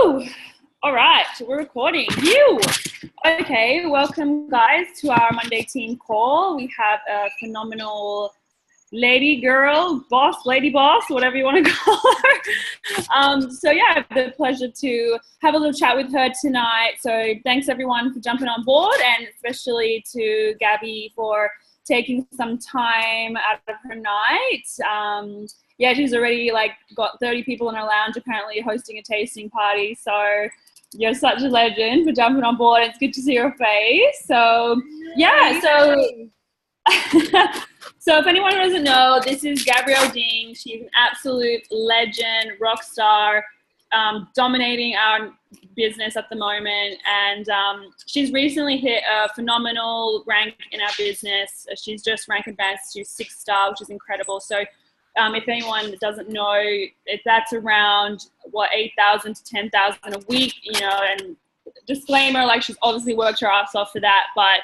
Woo! All right, we're recording. Okay, welcome guys to our Monday team call. We have a phenomenal lady boss, whatever you want to call her. So yeah, I have the pleasure to have a little chat with her tonight. So thanks everyone for jumping on board, and especially to Gabby for taking some time out of her night. Yeah, she's already got 30 people in her lounge apparently hosting a tasting party. So you're such a legend for jumping on board. It's good to see your face. So yeah, so if anyone doesn't know, this is Deane. She's an absolute legend, rock star, dominating our business at the moment. And she's recently hit a phenomenal rank in our business. She's just rank advanced to 6-star, which is incredible. So if anyone doesn't know, that's around 8,000 to 10,000 a week, and disclaimer, she's obviously worked her ass off for that, but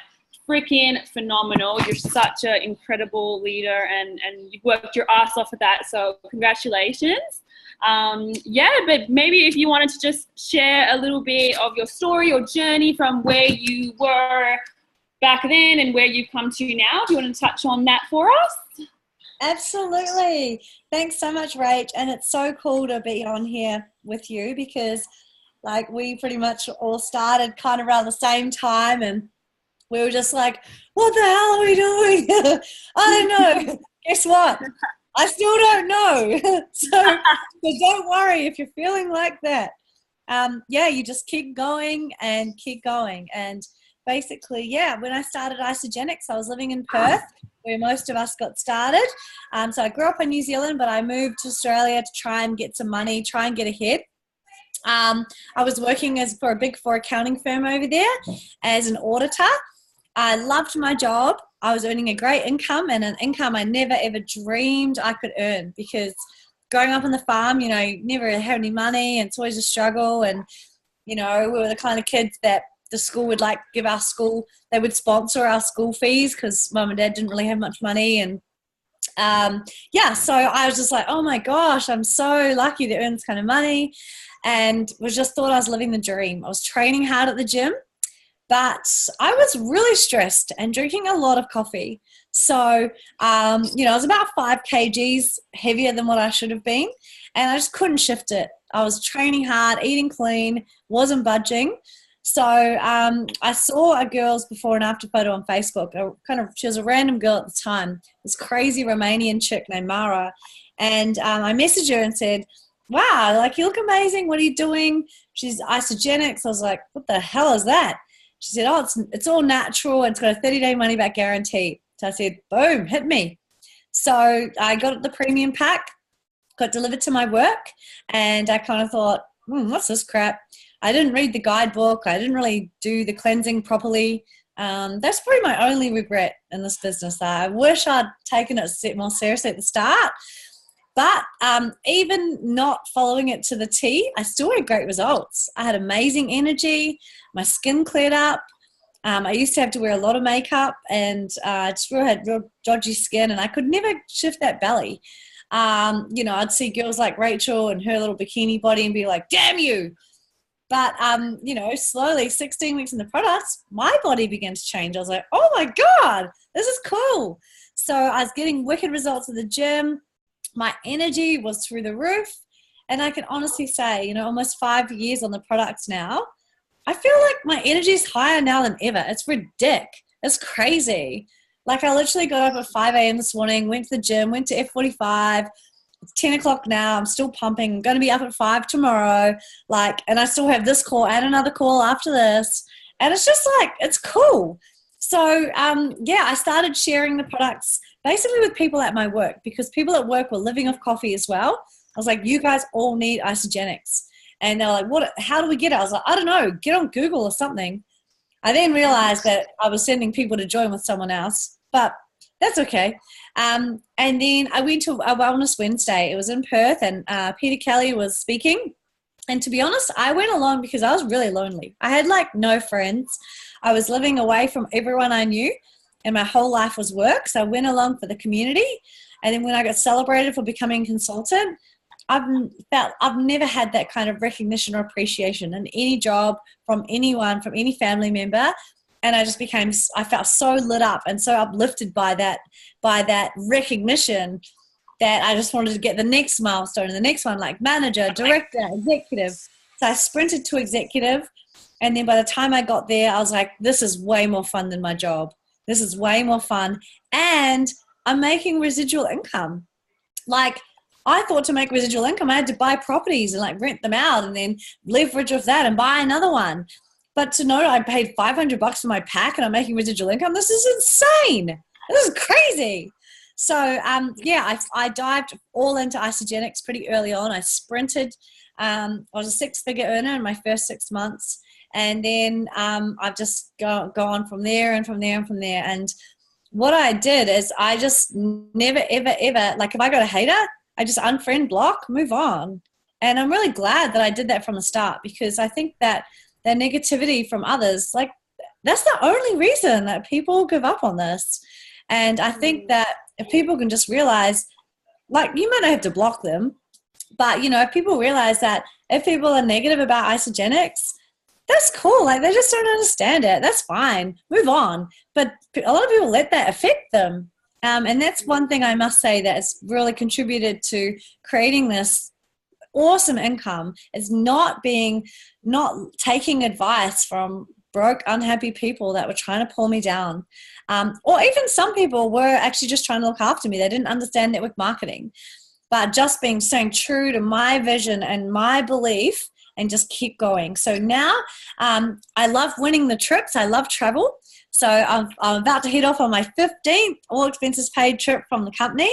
freaking phenomenal. You're such an incredible leader, and you've worked your ass off for that. So congratulations. But maybe if you wanted to just share a little bit of your story or journey from where you were back then and where you've come to now, if you want to touch on that for us. Absolutely. Thanks so much, Rach. And it's so cool to be on here with you because we pretty much all started kind of around the same time, and we were just like, what the hell are we doing? I don't know. Guess what? I still don't know. So don't worry if you're feeling like that. You just keep going and keep going. And basically, when I started Isogenics, I was living in Perth, where most of us got started. So I grew up in New Zealand, but I moved to Australia to try and get some money, try and get ahead. I was working for a Big Four accounting firm over there as an auditor. I loved my job. I was earning a great income, and an income I never ever dreamed I could earn, because growing up on the farm, you never had any money, and it's always a struggle. And, we were the kind of kids that the school would give our school, they would sponsor our school fees because mum and dad didn't really have much money. And so I was just like, oh my gosh, I'm so lucky to earn this kind of money, and just thought I was living the dream. I was training hard at the gym, but I was really stressed and drinking a lot of coffee. So, I was about 5 kgs heavier than what I should have been, and I just couldn't shift it. I was training hard, eating clean, wasn't budging. So I saw a girl's before and after photo on Facebook. She was a random girl at the time, this crazy Romanian chick named Mara. And I messaged her and said, wow, you look amazing. What are you doing? She's Isogenics. I was like, what the hell is that? She said, oh, it's all natural. It's got a 30-day money-back guarantee. So I said, boom, hit me. So I got the premium pack, got delivered to my work, and I kind of thought, what's this crap? I didn't read the guidebook. I didn't really do the cleansing properly. That's probably my only regret in this business. I wish I'd taken it more seriously at the start. But even not following it to the T, I still had great results. I had amazing energy. My skin cleared up. I used to have to wear a lot of makeup, and just had real dodgy skin, and I could never shift that belly. I'd see girls like Rachel and her little bikini body and be like, damn you. But, slowly, 16 weeks in the products, my body began to change. I was like, oh, my God, this is cool. So I was getting wicked results at the gym. My energy was through the roof. And I can honestly say, almost 5 years on the products now, I feel like my energy is higher now than ever. It's ridiculous. It's crazy. I literally got up at 5 a.m. this morning, went to the gym, went to F45. It's 10 o'clock now. I'm still pumping. I'm going to be up at 5 tomorrow. And I still have this call and another call after this. And it's just it's cool. So, I started sharing the products basically with people at my work, because people at work were living off coffee as well. I was like, you guys all need Isogenics. And they're like, how do we get it? I was like, I don't know. Get on Google or something. I then realized that I was sending people to join with someone else, but that's okay. And then I went to a Wellness Wednesday. It was in Perth, and Peter Kelly was speaking. And to be honest, I went along because I was really lonely. I had no friends. I was living away from everyone I knew, and my whole life was work. So I went along for the community. And then when I got celebrated for becoming a consultant, I've never had that kind of recognition or appreciation in any job from anyone, from any family member. And I felt so lit up and so uplifted by that recognition, that I just wanted to get the next milestone and the next one, like manager, director, executive. So I sprinted to executive. And then by the time I got there, I was like, this is way more fun than my job. This is way more fun. And I'm making residual income. Like, I thought to make residual income, I had to buy properties and like rent them out and then leverage off that and buy another one. But to know I paid $500 for my pack and I'm making residual income, this is insane. This is crazy. So, I dived all into Isagenix pretty early on. I sprinted. I was a six-figure earner in my first 6 months. And then I've just gone from there and from there and from there. And what I did is I just never, ever, ever, like if I got a hater, I just unfriend, block, move on. And I'm really glad that I did that from the start, because I think that the negativity from others, like that's the only reason that people give up on this. And I think that if people can just realize, like, you might not have to block them, but, you know, if people realize that if people are negative about Isagenix, that's cool. Like, they just don't understand it. That's fine. Move on. But a lot of people let that affect them. And that's one thing I must say that has really contributed to creating this awesome income, is not taking advice from broke, unhappy people that were trying to pull me down. Or even some people were actually just trying to look after me. They didn't understand network marketing. But just staying true to my vision and my belief and just keep going. So now I love winning the trips. I love travel. So I'm about to head off on my 15th all expenses paid trip from the company.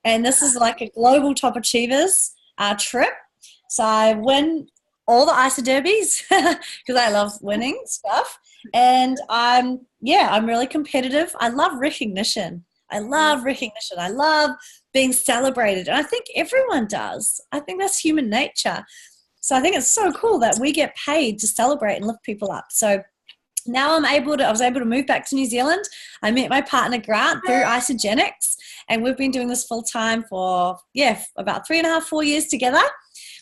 And this is like a global top achievers trip. So I win all the ISA derbies because I love winning stuff. And I'm really competitive. I love recognition. I love being celebrated. And I think everyone does. I think that's human nature. So I think it's so cool that we get paid to celebrate and lift people up. So now I was able to move back to New Zealand. I met my partner Grant through Isagenix, and we've been doing this full time for about 3.5, 4 years together.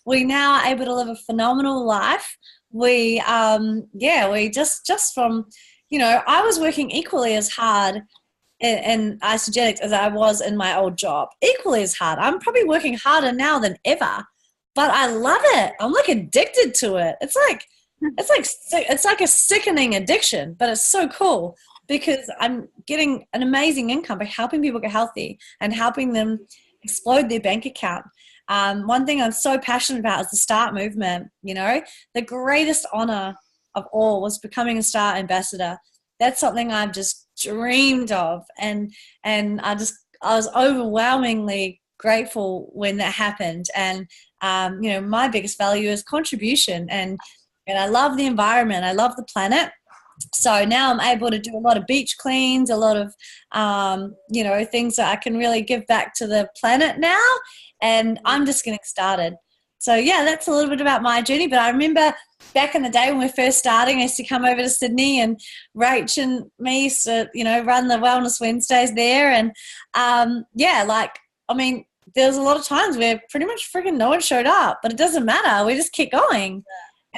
We now are able to live a phenomenal life. We just from, you know, I was working equally as hard in Isagenix as I was in my old job. Equally as hard. I'm probably working harder now than ever, but I love it. I'm like addicted to it. It's like a sickening addiction, but it's so cool because I'm getting an amazing income by helping people get healthy and helping them explode their bank account. One thing I'm so passionate about is the START movement. You know, the greatest honor of all was becoming a START ambassador. That's something I've just dreamed of, and I was overwhelmingly grateful when that happened. And you know, my biggest value is contribution, and I love the environment. I love the planet. So now I'm able to do a lot of beach cleans, a lot of, you know, things that I can really give back to the planet now. And I'm just getting started. So, yeah, that's a little bit about my journey. But I remember back in the day when we were first starting, I used to come over to Sydney, and Rach and me used to, you know, run the Wellness Wednesdays there. And, there was a lot of times where pretty much freaking no one showed up. But it doesn't matter. We just keep going.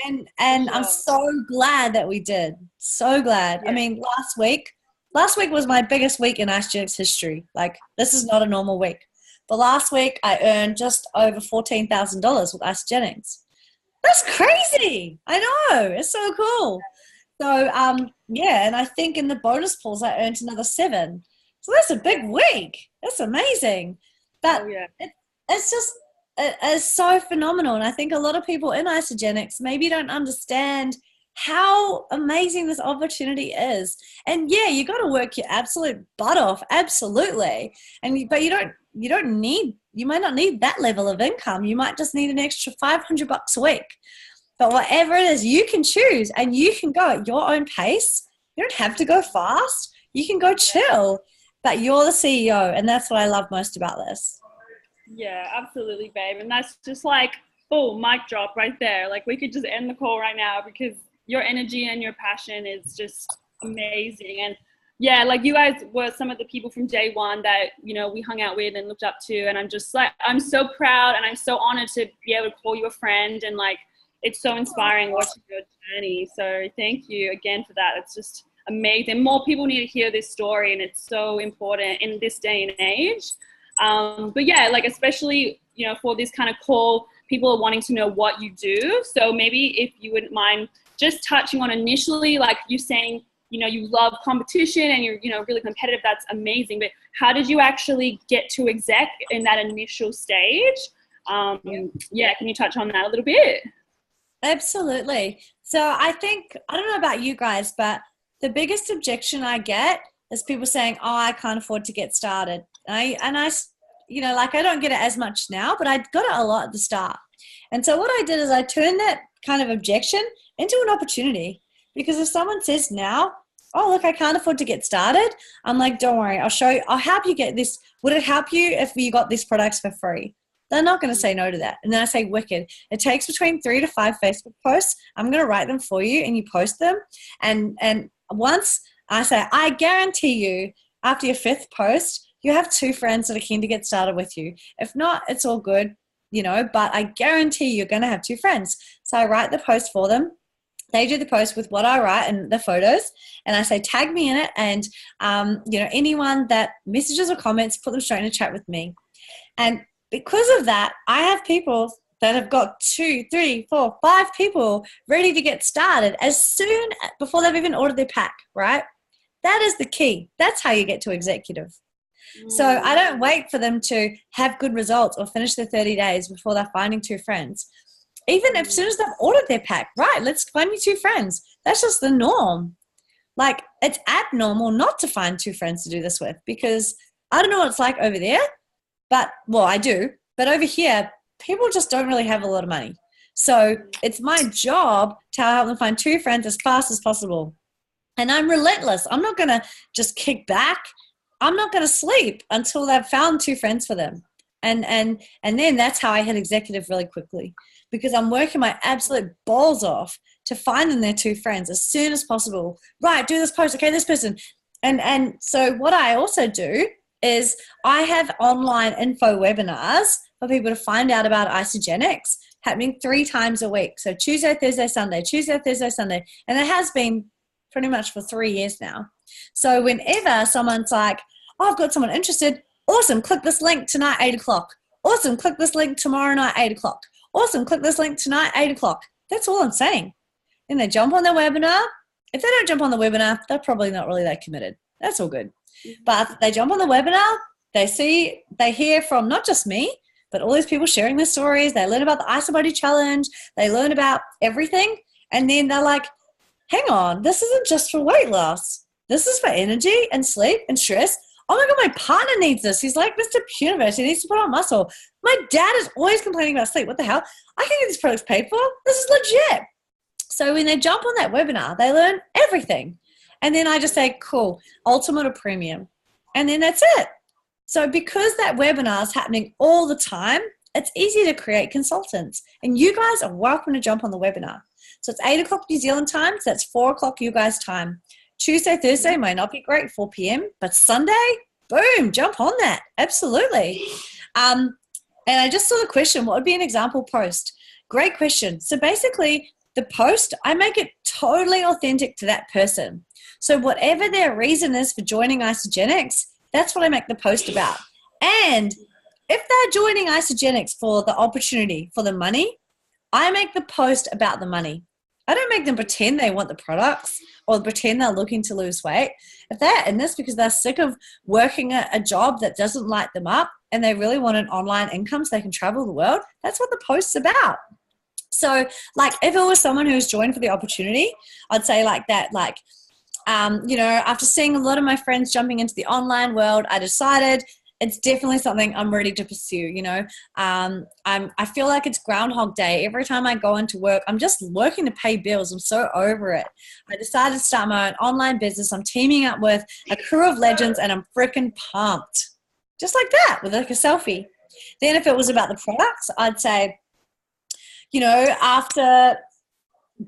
And I'm so glad that we did. So glad. Yeah. I mean, last week was my biggest week in Isagenix history. Like, this is not a normal week. But last week I earned just over $14,000 with Isagenix. That's crazy. I know. It's so cool. So, and I think in the bonus pools I earned another 7. So that's a big week. That's amazing. But it's so phenomenal. And I think a lot of people in Isagenix maybe don't understand how amazing this opportunity is. And yeah, you got to work your absolute butt off. Absolutely. But you might not need that level of income. You might just need an extra $500 a week. But whatever it is, you can choose, and you can go at your own pace. You don't have to go fast. You can go chill, but you're the CEO. And that's what I love most about this. Yeah, absolutely, babe. And that's just like, boom, mic drop right there. Like, we could just end the call right now because your energy and your passion is just amazing. And yeah, like you guys were some of the people from day one that, you know, we hung out with and looked up to. And I'm just like, I'm so proud and I'm so honored to be able to call you a friend. And like, it's so inspiring watching your journey. So thank you again for that. It's just amazing. More people need to hear this story, and it's so important in this day and age. But yeah, like especially, you know, for this kind of call, people are wanting to know what you do. So maybe if you wouldn't mind just touching on initially, like you saying, you know, you love competition and you're, you know, really competitive. That's amazing. But how did you actually get to exec in that initial stage? Yeah, can you touch on that a little bit? Absolutely. So I think, I don't know about you guys, but the biggest objection I get is people saying, oh, I can't afford to get started. And I, you know, like I don't get it as much now, but I got it a lot at the start. And so what I did is I turned that kind of objection into an opportunity. Because if someone says now, oh, look, I can't afford to get started, I'm like, don't worry, I'll show you, I'll help you get this. Would it help you if you got these products for free? They're not going to say no to that. And then I say, wicked. It takes between 3 to 5 Facebook posts. I'm going to write them for you and you post them. And once I say, I guarantee you after your 5th post, you have 2 friends that are keen to get started with you. If not, it's all good, you know, but I guarantee you're going to have 2 friends. So I write the post for them. They do the post with what I write and the photos, and I say, tag me in it. And, you know, anyone that messages or comments, put them straight in a chat with me. And because of that, I have people that have got 2, 3, 4, 5 people ready to get started as soon before they've even ordered their pack, right? That is the key. That's how you get to executive. So I don't wait for them to have good results or finish their 30 days before they're finding 2 friends. Even as soon as they've ordered their pack, right, let's find me 2 friends. That's just the norm. Like, it's abnormal not to find 2 friends to do this with, because I don't know what it's like over there, but, well, I do. But over here, people just don't really have a lot of money. So it's my job to help them find 2 friends as fast as possible. And I'm relentless. I'm not going to just kick back. I'm not going to sleep until they've found 2 friends for them. And then that's how I hit executive really quickly, because I'm working my absolute balls off to find them their 2 friends as soon as possible. Right, do this post. Okay, this person. And so what I also do is I have online info webinars for people to find out about isogenics happening 3 times a week. So Tuesday, Thursday, Sunday, Tuesday, Thursday, Sunday. And it has been pretty much for 3 years now. So whenever someone's like, oh, I've got someone interested, awesome, click this link tonight, 8 o'clock. Awesome, click this link tomorrow night, 8 o'clock. Awesome, click this link tonight, 8 o'clock. That's all I'm saying. Then they jump on the webinar. If they don't jump on the webinar, they're probably not really that committed. That's all good. But they jump on the webinar, they hear from not just me, but all these people sharing their stories. They learn about the IsoBody Challenge. They learn about everything. And then they're like, hang on, this isn't just for weight loss. This is for energy and sleep and stress. Oh my God, my partner needs this. He's like Mr. Universe. He needs to put on muscle. My dad is always complaining about sleep. What the hell? I can get these products paid for. This is legit. So when they jump on that webinar, they learn everything. And then I just say, cool, ultimate or premium. And then that's it. So because that webinar is happening all the time, it's easy to create consultants. And you guys are welcome to jump on the webinar. So it's 8 o'clock New Zealand time. So that's 4 o'clock you guys' time. Tuesday, Thursday might not be great, 4 p.m. But Sunday, boom, jump on that. Absolutely. And I just saw the question, what would be an example post? Great question. So basically, the post, I make it totally authentic to that person. So whatever their reason is for joining Isogenics, that's what I make the post about. And if they're joining Isogenics for the opportunity, for the money, I make the post about the money. I don't make them pretend they want the products or pretend they're looking to lose weight. If they're in this because they're sick of working a job that doesn't light them up and they really want an online income so they can travel the world, that's what the post's about. So, like, if it was someone who's joined for the opportunity, I'd say like that, like, you know, after seeing a lot of my friends jumping into the online world, I decided it's definitely something I'm ready to pursue. You know, I feel like it's Groundhog Day. Every time I go into work, I'm just working to pay bills. I'm so over it. I decided to start my own online business. I'm teaming up with a crew of legends and I'm freaking pumped. Just like that, with like a selfie. Then if it was about the products, I'd say, you know, after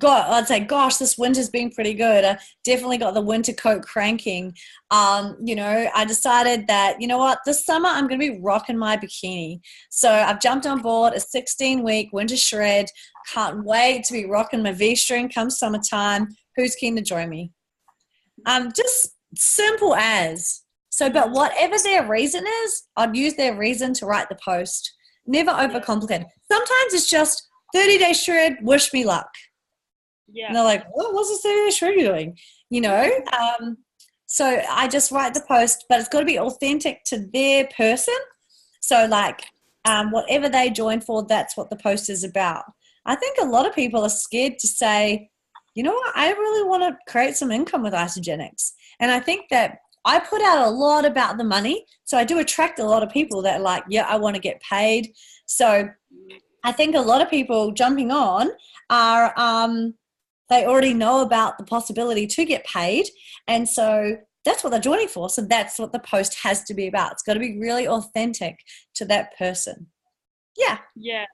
I'd say, gosh, this winter's been pretty good. I definitely got the winter coat cranking. I decided that, you know what, this summer I'm going to be rocking my bikini. So I've jumped on board a 16-week winter shred. Can't wait to be rocking my V-string come summertime. Who's keen to join me? Just simple as. So, but whatever their reason is, I'd use their reason to write the post. Never overcomplicate. Sometimes it's just 30-day shred, wish me luck. Yeah. And they're like, what's this 30-day shred you're doing? So I just write the post, but it's got to be authentic to their person. So like whatever they join for, that's what the post is about. I think a lot of people are scared to say, you know what, I really want to create some income with Isogenics. And I think that I put out a lot about the money. So I do attract a lot of people that are like, yeah, I want to get paid. So I think a lot of people jumping on are, they already know about the possibility to get paid. And so that's what they're joining for. So that's what the post has to be about. It's got to be really authentic to that person. Yeah. Yeah.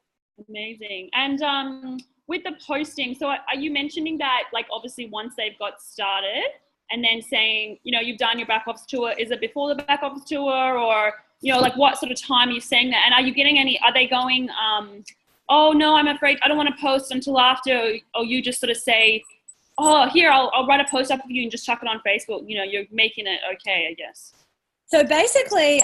Amazing. And with the posting, so are you mentioning that, like, obviously once they've got started and then saying, you've done your back office tour, is it before the back office tour, or, like what sort of time are you saying that? And are you getting are they going, oh no, I'm afraid I don't want to post until after, or you just sort of say, oh, here, I'll write a post up for you and just chuck it on Facebook. You're making it okay, I guess. So basically,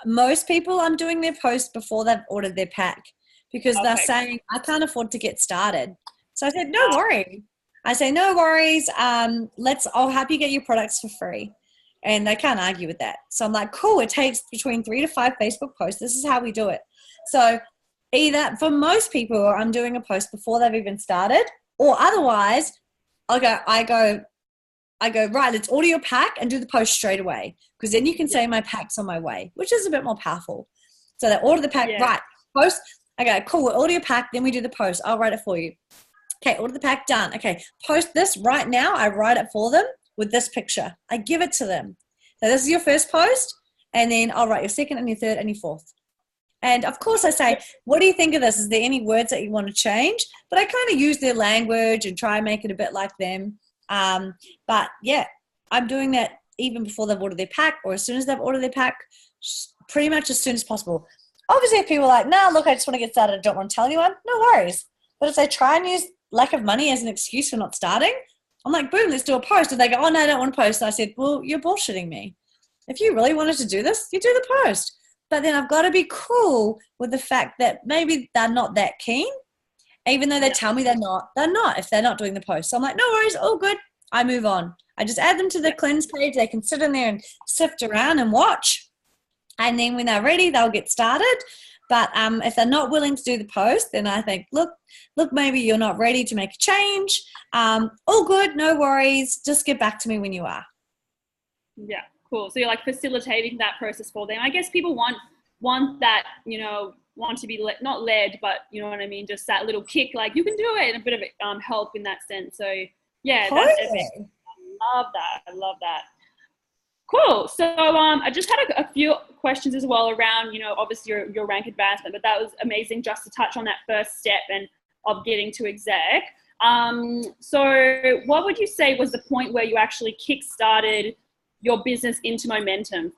most people, I'm doing their post before they've ordered their pack, because they're saying, I can't afford to get started. So I said, no worries. I say, no worries. I'll help you get your products for free. And they can't argue with that. So I'm like, cool. It takes between 3 to 5 Facebook posts. This is how we do it. So either for most people, I'm doing a post before they've even started, or otherwise I go, right, let's order your pack and do the post straight away. Because then you can say my pack's on my way, which is a bit more powerful. So they order the pack, right, post. Okay, cool. We'll order your pack. Then we do the post. I'll write it for you. Okay, order the pack, done. Okay, post this right now. I write it for them with this picture. I give it to them. So this is your first post, and then I'll write your second and your third and your fourth. And of course I say, what do you think of this? Is there any words that you want to change? But I kind of use their language and try and make it a bit like them. But yeah, I'm doing that even before they've ordered their pack, or as soon as they've ordered their pack, pretty much as soon as possible. Obviously, if people are like, no, look, I just want to get started, I don't want to tell anyone, no worries. But if they try and use lack of money as an excuse for not starting, I'm like, boom, let's do a post. And they go, oh, no, I don't want to post. And I said, well, you're bullshitting me. If you really wanted to do this, you do the post. But then I've got to be cool with the fact that maybe they're not that keen, even though they tell me they're not if they're not doing the post. So I'm like, no worries, all good. I move on. I just add them to the cleanse page. They can sit in there and sift around and watch. And then when they're ready, they'll get started. But if they're not willing to do the post, then I think, look, maybe you're not ready to make a change. All good, no worries. Just get back to me when you are. Yeah, cool. So you're like facilitating that process for them. I guess people want that, want to be not led, but you know what I mean? Just that little kick, like you can do it, and a bit of help in that sense. So yeah, that's epic. I love that. Cool. So I just had a few questions as well around, obviously your rank advancement, but that was amazing just to touch on that first step and of getting to exec. So what would you say was the point where you actually kick-started your business into momentum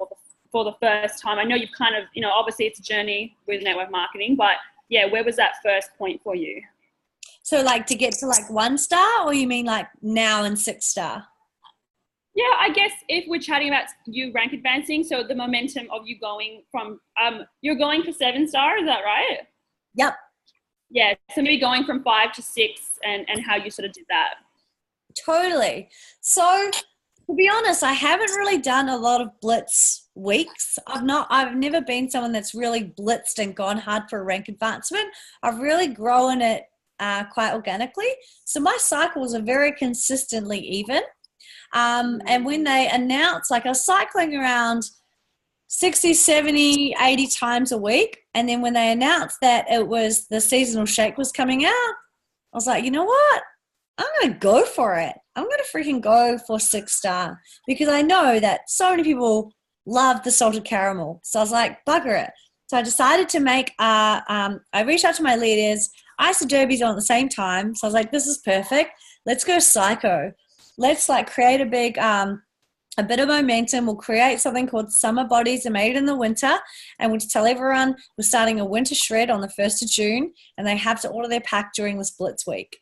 for the first time? I know you've kind of, obviously it's a journey with network marketing, but yeah, where was that first point for you? So like to get to like 1 star, or you mean like now in 6 star? Yeah, I guess if we're chatting about you rank advancing, so the momentum of you going from, you're going for 7 star, is that right? Yep. Yeah, so maybe going from 5 to 6 and how you sort of did that. Totally. So to be honest, I haven't really done a lot of blitz weeks. I've never been someone that's really blitzed and gone hard for a rank advancement. I've really grown it quite organically. So my cycles are very consistently even. And when they announce, like I was cycling around 60, 70, 80 times a week. And then when they announced that it was the seasonal shake was coming out, I was like, you know what? I'm going to go for it. I'm going to freaking go for 6 star, because I know that so many people love the salted caramel. So I was like, bugger it. So I decided to make, I reached out to my leaders. Ice Derby's on at the same time. So I was like, this is perfect. Let's go psycho. Let's like create a bit of momentum. We'll create something called Summer Bodies Are Made in the Winter. And we'll tell everyone we're starting a winter shred on the 1st of June, and they have to order their pack during this Blitz week.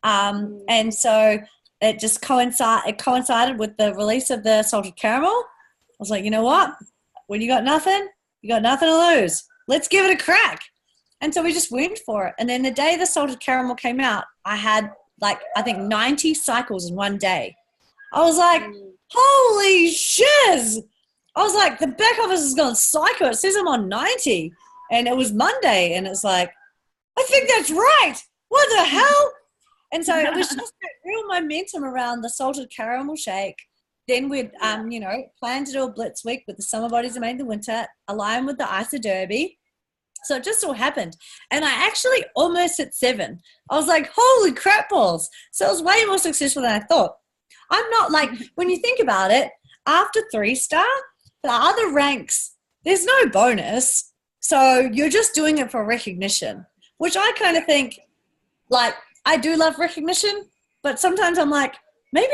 And so it just coincided with the release of the salted caramel. I was like, you know what? When you got nothing to lose. Let's give it a crack. And so we just went for it. And then the day the salted caramel came out, I had like, I think 90 cycles in one day. I was like, holy shiz. I was like, the back office has gone psycho. It says I'm on 90. And it was Monday. And it's like, I think that's right. What the hell? And so it was just that real momentum around the salted caramel shake. Then we'd, plan to do a Blitz week with the Summer Bodies Are Made in the Winter, align with the Ice Derby. So it just all happened. And I actually almost hit 7. I was like, holy crap balls. So it was way more successful than I thought. I'm not like, when you think about it, after 3-star, the other ranks, there's no bonus. So you're just doing it for recognition, which I kind of think, like, I do love recognition, but sometimes I'm like, maybe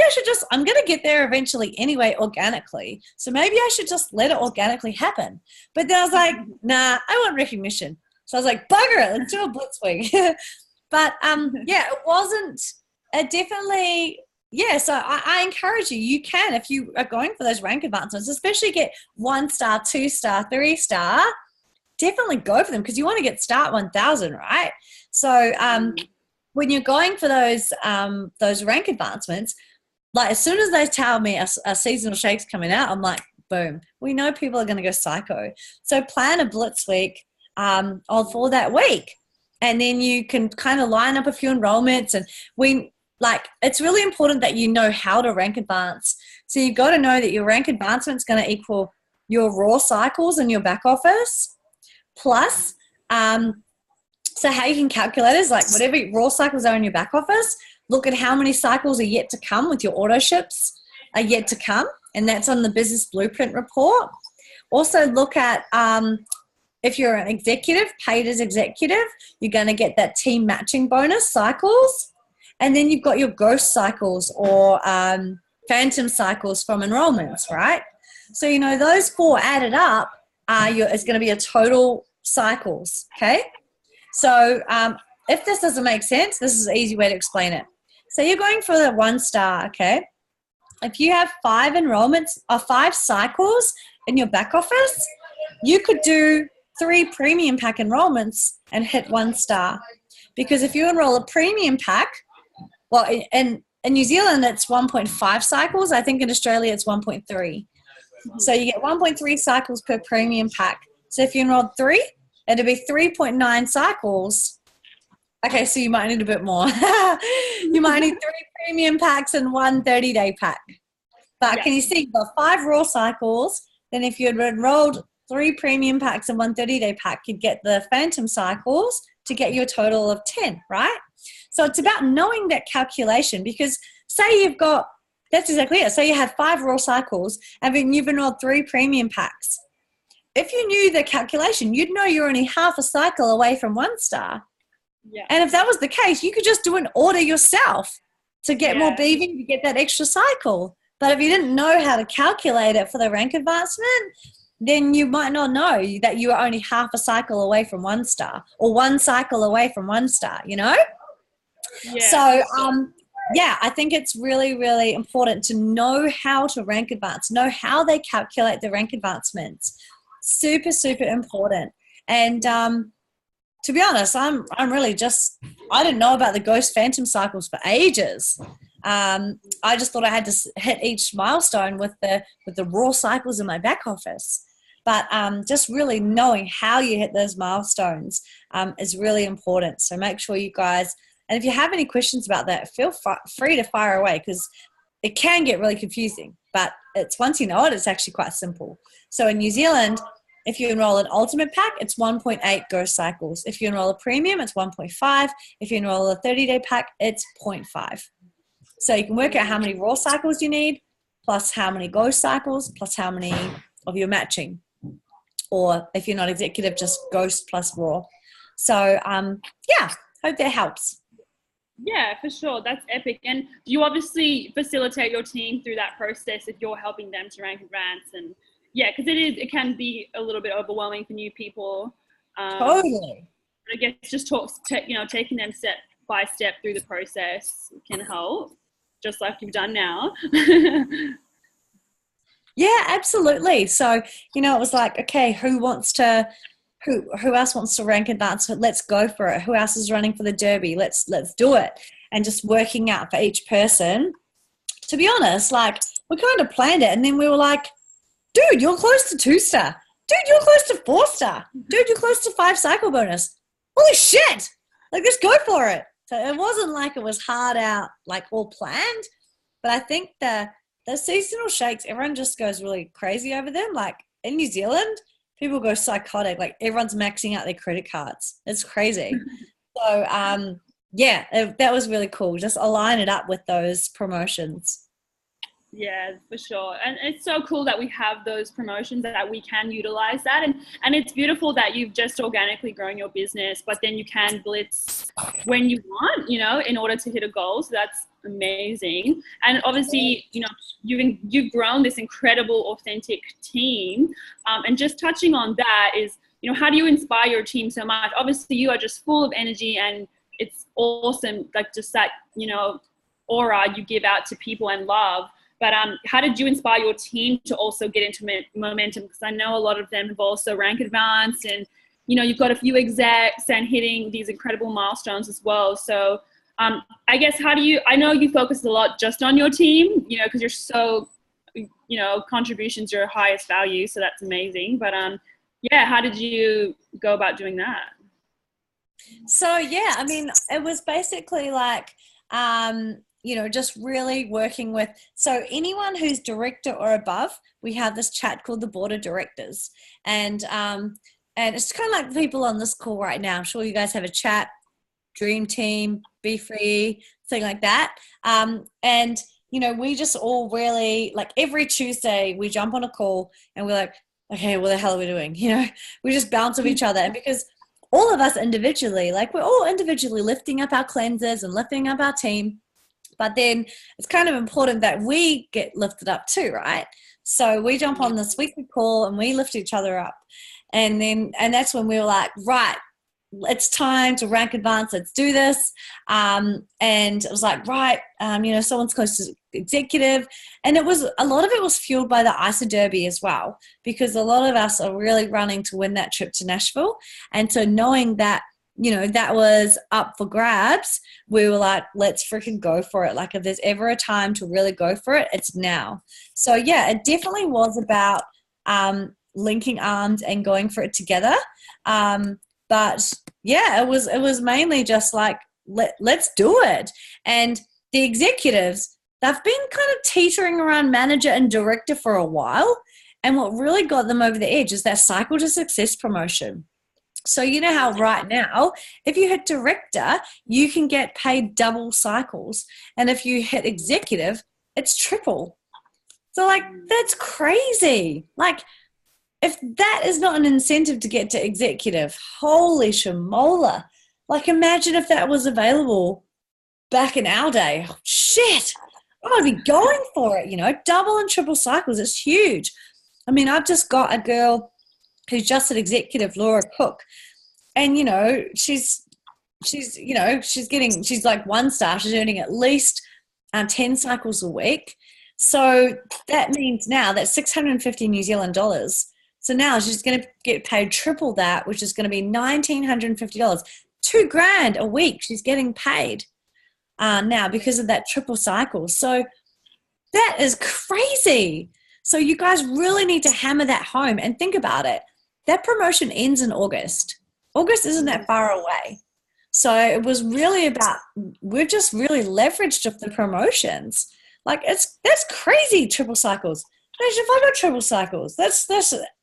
I'm going to get there eventually anyway, organically. So maybe I should just let it organically happen. But then I was like, nah, I want recognition. So I was like, bugger it, let's do a Blitz week. But it wasn't, it definitely, so I encourage you, you can, if you are going for those rank advancements, especially get 1-star, 2-star, 3-star, definitely go for them because you want to get start 1,000, right? So when you're going for those rank advancements, like as soon as they tell me a seasonal shake's coming out, I'm like, boom, we know people are going to go psycho. So plan a Blitz week for that week. And then you can kind of line up a few enrollments. And it's really important that you know how to rank advance. So you've got to know that your rank advancement is going to equal your raw cycles in your back office. Plus, so how you can calculate is like whatever raw cycles are in your back office, look at how many cycles are yet to come with your auto ships are yet to come. And that's on the business blueprint report. Also look at if you're an executive, paid as executive, you're going to get that team matching bonus cycles. And then you've got your ghost cycles or phantom cycles from enrollments, right? So, those 4 added up is going to be a total cycles, okay? So if this doesn't make sense, this is an easy way to explain it. So you're going for the 1-star, okay? If you have 5 enrollments or 5 cycles in your back office, you could do 3 premium pack enrollments and hit 1-star. Because if you enroll a premium pack, well, in New Zealand, it's 1.5 cycles. I think in Australia, it's 1.3. So you get 1.3 cycles per premium pack. So if you enrolled 3, it'd be 3.9 cycles. Okay, so you might need a bit more. You might need 3 premium packs and 1 30-day pack. But Can you see, you've got 5 raw cycles. Then if you had enrolled 3 premium packs and 1 30-day pack, you'd get the phantom cycles to get you a total of 10, right? So it's about knowing that calculation because that's exactly it. So you have 5 raw cycles and then you've enrolled 3 premium packs. If you knew the calculation, you'd know you're only half a cycle away from 1-star. Yeah. And if that was the case, you could just do an order yourself to get more BV to get that extra cycle. But if you didn't know how to calculate it for the rank advancement, then you might not know that you are only half a cycle away from 1-star or 1 cycle away from 1-star, Yeah. So, I think it's really, really important to know how to rank advance, know how they calculate the rank advancements. Super, super important. And to be honest, I'm really I didn't know about the ghost phantom cycles for ages. I just thought I had to hit each milestone with the raw cycles in my back office. But just really knowing how you hit those milestones is really important. So make sure you guys, and if you have any questions about that, feel free to fire away because it can get really confusing. But once you know it, it's actually quite simple. So in New Zealand, if you enroll an ultimate pack, it's 1.8 ghost cycles. If you enroll a premium, it's 1.5. If you enroll a 30-day pack, it's 0.5. So you can work out how many raw cycles you need, plus how many ghost cycles, plus how many of your matching. Or if you're not executive, just ghost plus raw. So, Hope that helps. Yeah, for sure. That's epic. And you obviously facilitate your team through that process if you're helping them to rank advance. And yeah, because it can be a little bit overwhelming for new people. Totally. I guess just taking them step by step through the process can help, just like you've done now. Yeah, absolutely. So, it was like, okay, who else wants to rank advance? Let's go for it. Who else is running for the Derby? Let's do it. And just working out for each person. To be honest, like, we kind of planned it, and then we were like, dude, you're close to 2-star. Dude, you're close to 4-star. Dude, you're close to 5 cycle bonus. Holy shit! Like, just go for it. So it wasn't like it was hard out, like all planned. But I think the seasonal shakes, everyone just goes really crazy over them. Like in New Zealand, people go psychotic. Like everyone's maxing out their credit cards. It's crazy. So that was really cool. Just align it up with those promotions. Yeah, for sure. And it's so cool that we have those promotions that we can utilize that. And it's beautiful that you've just organically grown your business, but then you can blitz when you want, in order to hit a goal. So that's amazing. And obviously, you've grown this incredible, authentic team. And just touching on that is, how do you inspire your team so much? Obviously, you are just full of energy, and it's awesome, like just that, aura you give out to people and love. But how did you inspire your team to also get into momentum? Because I know a lot of them have also rank advanced, and, you've got a few execs and hitting these incredible milestones as well. So I guess I know you focus a lot just on your team, because you're so, contributions are your highest value. So that's amazing. But how did you go about doing that? So, it was basically like, just really working with, so anyone who's director or above, we have this chat called the board of directors. And it's kind of like the people on this call right now. I'm sure you guys have a chat, dream team, BFREE, thing like that. And we just all really, like every Tuesday we jump on a call and we're like, okay, what the hell are we doing? We just bounce off each other. And because all of us individually, like we're all individually lifting up our cleansers and lifting up our team. But then it's kind of important that we get lifted up too, right? So we jump on this weekly call and we lift each other up. And that's when we were like, right, it's time to rank advance. Let's do this. And it was like, right, someone's close to executive. And a lot of it was fueled by the ISA Derby as well, because a lot of us are really running to win that trip to Nashville. And so knowing that, that was up for grabs, we were like, let's freaking go for it. Like if there's ever a time to really go for it, it's now. So yeah, it definitely was about linking arms and going for it together. But yeah, it was mainly just like, let's do it. And the executives, they've been kind of teetering around manager and director for a while. And what really got them over the edge is that cycle to success promotion. So you know how right now, if you hit director, you can get paid double cycles. And if you hit executive, it's triple. So like, that's crazy. Like if that is not an incentive to get to executive, holy shamola. Like imagine if that was available back in our day. Oh, shit. I'd be going for it, double and triple cycles. It's huge. I mean, I've just got a girl who's just an executive, Laura Cook. And, she's like 1-star. She's earning at least 10 cycles a week. So that means now that's 650 New Zealand dollars. So now she's going to get paid triple that, which is going to be $1,950. $2,000 a week she's getting paid now because of that triple cycle. So that is crazy. So you guys really need to hammer that home and think about it. That promotion ends in August. August isn't that far away. So it was really about, we've just really leveraged off the promotions. Like that's crazy, triple cycles. Imagine if I got triple cycles. That's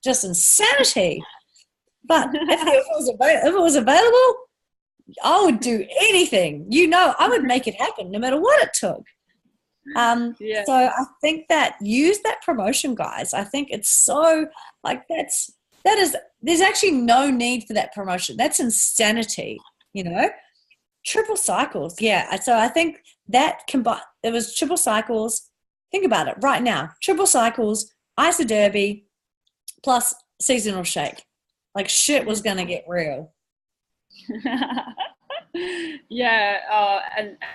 just insanity. But if it was available, I would do anything. I would make it happen no matter what it took. So I think that use that promotion, guys. I think it's so like there's actually no need for that promotion. That's insanity, Triple cycles, yeah. So I think that it was triple cycles. Think about it right now. Triple cycles, ISA Derby, plus seasonal shake. Like shit was going to get real. Yeah,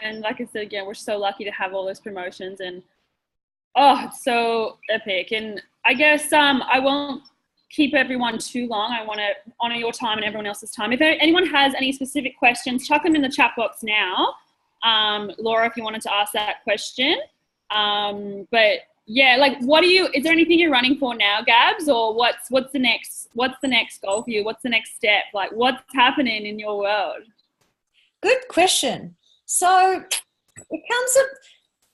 and like I said again, we're so lucky to have all those promotions, and it's so epic. And I guess I won't keep everyone too long. I want to honor your time and everyone else's time. If anyone has any specific questions, chuck them in the chat box now. Laura, if you wanted to ask that question. But yeah, like, is there anything you're running for now, Gabs, or what's the next goal for you? What's the next step? Like, what's happening in your world? Good question. So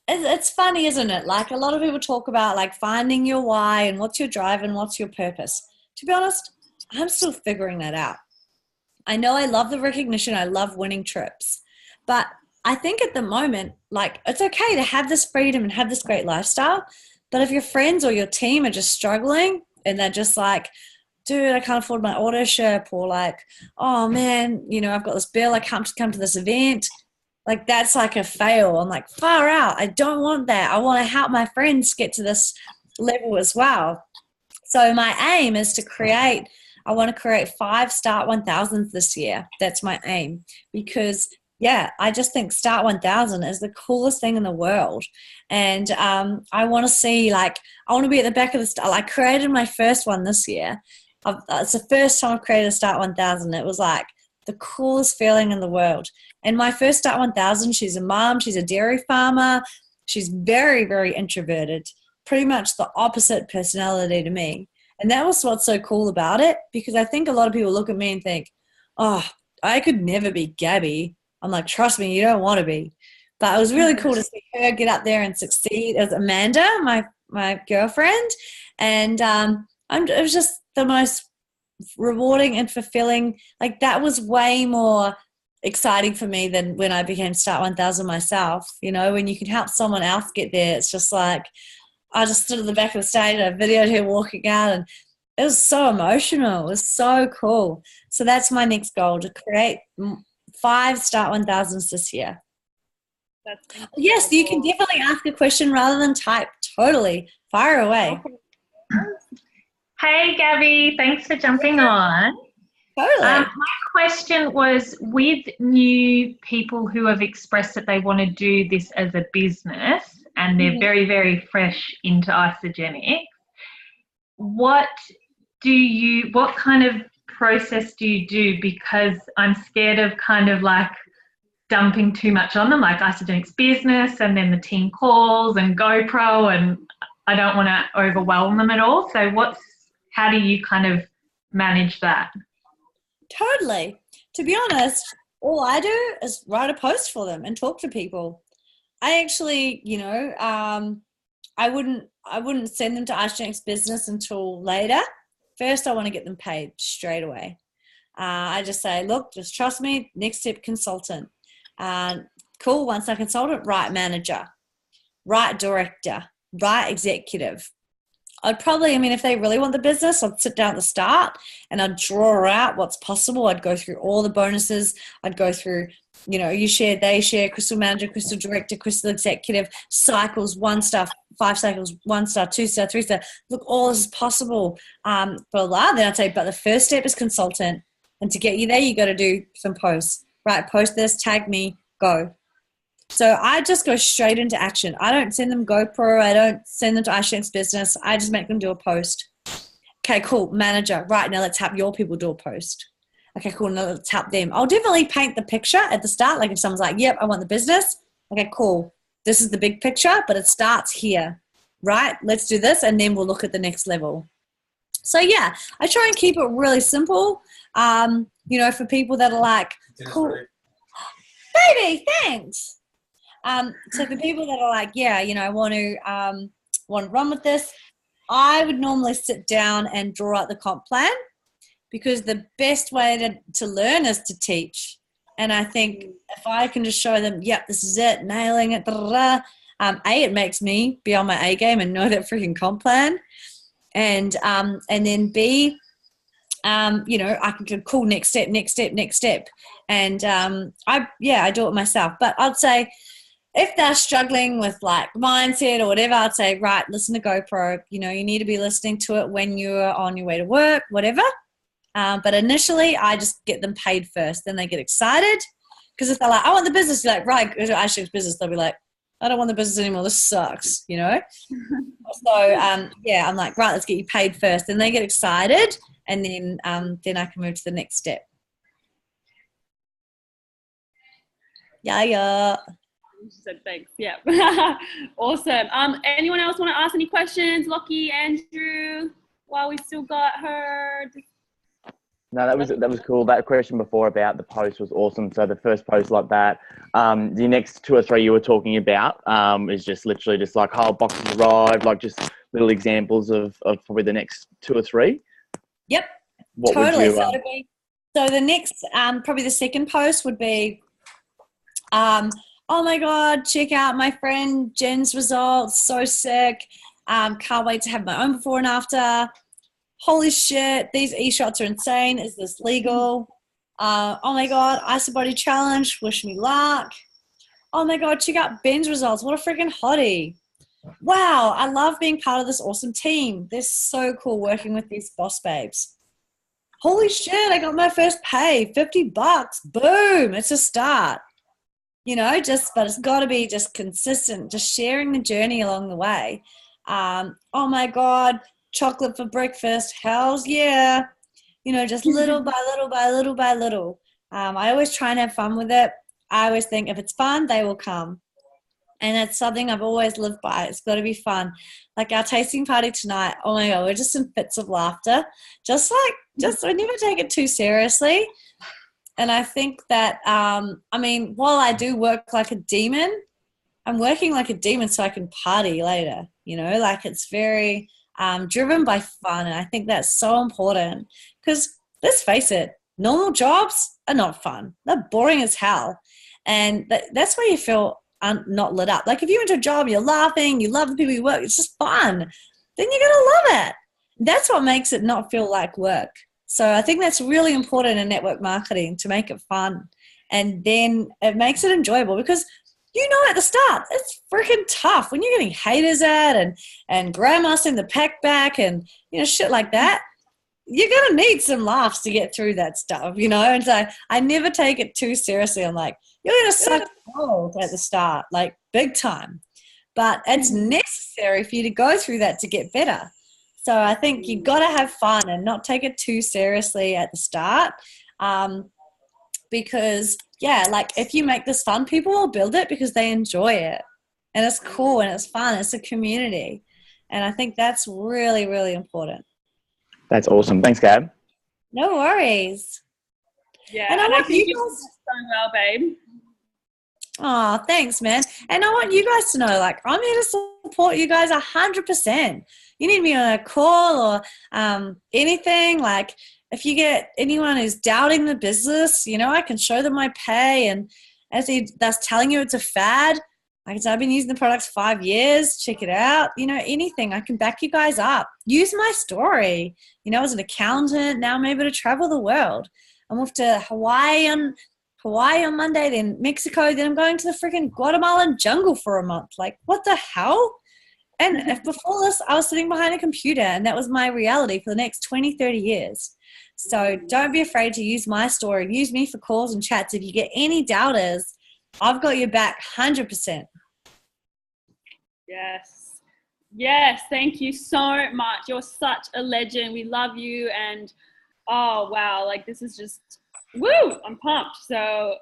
it's funny, isn't it? Like, a lot of people talk about like finding your why and what's your drive and what's your purpose. To be honest, I'm still figuring that out. I know I love the recognition. I love winning trips, but I think at the moment, like, it's okay to have this freedom and have this great lifestyle. But if your friends or your team are just struggling and they're just like, dude, I can't afford my auto ship, or like, oh man, I've got this bill, I can't come to this event. Like, that's like a fail. I'm like, far out. I don't want that. I want to help my friends get to this level as well. So my aim is I want to create 5 Start 1000s this year. That's my aim, because I just think Start 1000 is the coolest thing in the world. And I want to see, like, I want to be at the back of the start. I created my first one this year. It's the first time I've created a Start 1000. It was like the coolest feeling in the world. And my first Start 1000, she's a mom, she's a dairy farmer. She's very, very introverted, pretty much the opposite personality to me. And that was what's so cool about it, because I think a lot of people look at me and think, oh, I could never be Gabby. I'm like, trust me, you don't want to be. But it was really cool to see her get up there and succeed. It was Amanda, my girlfriend. And it was just the most rewarding and fulfilling. Like, that was way more exciting for me than when I became Start 1000 myself. When you can help someone else get there, it's just like, I just stood at the back of the stage and I videoed her walking out, and it was so emotional. It was so cool. So that's my next goal, to create 5 Start 1000s this year. Yes, you can definitely ask a question rather than type. Totally. Fire away. Hey, Gabby. Thanks for jumping on. Totally. My question was, with new people who have expressed that they want to do this as a business and they're very, very fresh into isogenics, what kind of process do you do? Because I'm scared of kind of like dumping too much on them, like isogenics business, and then the team calls and GoPro, and I don't want to overwhelm them at all. So how do you kind of manage that? Totally. To be honest, all I do is write a post for them and talk to people. I actually, I wouldn't send them to isogenics business until later. First, I want to get them paid straight away. I just say, look, just trust me. Next step, consultant. Cool. Once I consultant, right manager, right director, right executive. I'd probably, if they really want the business, I'd sit down at the start and I'd draw out what's possible. I'd go through all the bonuses. I'd go through, you share, they share, crystal manager, crystal director, crystal executive, cycles, 1 star, 5 cycles, 1 star, 2 star, 3 star. Look, all this is possible. Blah, blah. Then I'd say, but the first step is consultant. And to get you there, you got to do some posts. Right, post this, tag me, go. So I just go straight into action. I don't send them GoPro. I don't send them to isogenics business. I just make them do a post. Okay, cool. Manager. Right, now let's have your people do a post. Okay, cool. Now let's help them. I'll definitely paint the picture at the start. Like if someone's like, yep, I want the business. Okay, cool. This is the big picture, but it starts here. Right? Let's do this, and then we'll look at the next level. So yeah, I try and keep it really simple. For people that are like, cool. Baby, thanks. So for people that are like, yeah, I want to run with this, I would normally sit down and draw out the comp plan, because the best way to learn is to teach. And I think if I can just show them, yep, this is it, nailing it, it makes me be on my A game and know that freaking comp plan. And then B, I can go, cool, next step. And I do it myself. But I'd say if they're struggling with like mindset or whatever, I'd say, right, listen to GoPro. You know, you need to be listening to it when you're on your way to work, whatever. But initially, I just get them paid first. Then they get excited. Because if they're like, I want the business, you're like, right, actually it's business. They'll be like, I don't want the business anymore. This sucks, you know? So, I'm like, right, let's get you paid first. Then they get excited. And then I can move to the next step. Yeah. She said thanks. Yeah. Awesome. Anyone else want to ask any questions? Lockie, Andrew, while we still got her. No, that was cool. That question before about the post was awesome. So the first post like that, the next 2 or 3 you were talking about is just literally just like whole boxes arrived, like just little examples of probably the next 2 or 3. Yep. What totally. Would you, so the next, probably the second post would be, oh my God, check out my friend Jen's results. So sick. Can't wait to have my own before and after. Holy shit, these e-shots are insane. Is this legal? Oh my God, Ice Body Challenge. Wish me luck. Oh my God, check out Ben's results. What a freaking hottie. Wow, I love being part of this awesome team. They're so cool working with these boss babes. Holy shit, I got my first pay, $50. Boom, it's a start. You know, but it's got to be just consistent, just sharing the journey along the way. Oh my God, chocolate for breakfast, hells yeah. You know, just little by little by little by little. I always try and have fun with it. I always think if it's fun, they will come. And it's something I've always lived by. It's got to be fun. Like our tasting party tonight, oh my God, we're just in fits of laughter. We never take it too seriously. And I think that, while I do work like a demon, I'm working like a demon so I can party later, you know, like it's very driven by fun. And I think that's so important because let's face it, normal jobs are not fun. They're boring as hell. And that's where you feel not lit up. Like if you went to a job, you're laughing, you love the people you work, it's just fun. Then you're going to love it. That's what makes it not feel like work. So I think that's really important in network marketing to make it fun. And then it makes it enjoyable because you know at the start, it's freaking tough when you're getting haters at and grandma's in the pack back and, you know, shit like that. You're going to need some laughs to get through that stuff, you know? And so I never take it too seriously. I'm like, you're going to suck balls at the start, like big time. But it's necessary for you to go through that to get better. So I think you've got to have fun and not take it too seriously at the start because, like if you make this fun, people will build it because they enjoy it. And it's cool and it's fun. It's a community. And I think that's really, really important. That's awesome. Thanks, Gab. No worries. Yeah, and I think you're doing well, babe. Oh, thanks, man. And I want you guys to know, like, I'm here to support you guys 100%. You need me on a call or anything. Like, if you get anyone who's doubting the business, you know, I can show them my pay. And as that's telling you it's a fad, like I've been using the products 5 years. Check it out. You know, anything. I can back you guys up. Use my story. You know, as an accountant, now I'm able to travel the world. I moved to Hawaii on Monday, then Mexico, then I'm going to the freaking Guatemalan jungle for a month. Like, what the hell? And if before this, I was sitting behind a computer and that was my reality for the next 20, 30 years. So don't be afraid to use my story. Use me for calls and chats. If you get any doubters, I've got your back 100%. Yes. Yes. Thank you so much. You're such a legend. We love you. And oh, wow. Like this is just, woo, I'm pumped. So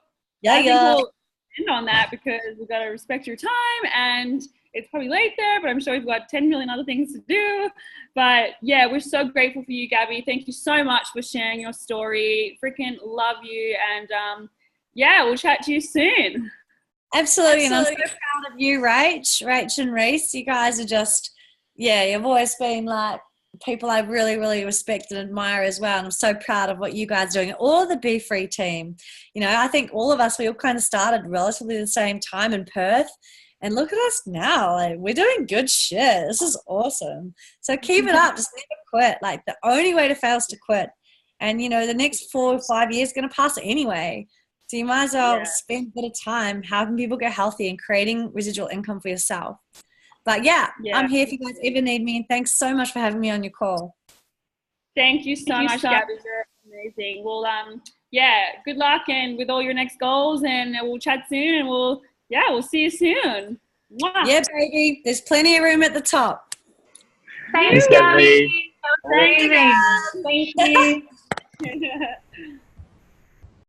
I think we'll end on that because we've got to respect your time and it's probably late there, but I'm sure we've got 10 million other things to do. But yeah, we're so grateful for you, Gabby. Thank you so much for sharing your story. Freaking love you. And we'll chat to you soon. Absolutely. And I'm so proud of you, Rach and Reese. You guys are just, you've always been like people I really, really respect and admire as well. And I'm so proud of what you guys are doing. All the BFREE team. You know, I think all of us, we all kind of started relatively the same time in Perth. And look at us now. Like, we're doing good shit. This is awesome. So keep it up. Just never quit. Like the only way to fail is to quit. And, you know, the next 4 or 5 years is going to pass anyway. So you might as well Yeah. spend a bit of time helping people get healthy and creating residual income for yourself. But yeah, I'm here if you guys ever need me. And thanks so much for having me on your call. Thank you so much, Gabby. You're amazing. Well, good luck and with all your next goals, and we'll chat soon. And we'll see you soon. Mwah. Yeah, baby. There's plenty of room at the top. Thanks, Gabby. Gabby. That was amazing. Thank you.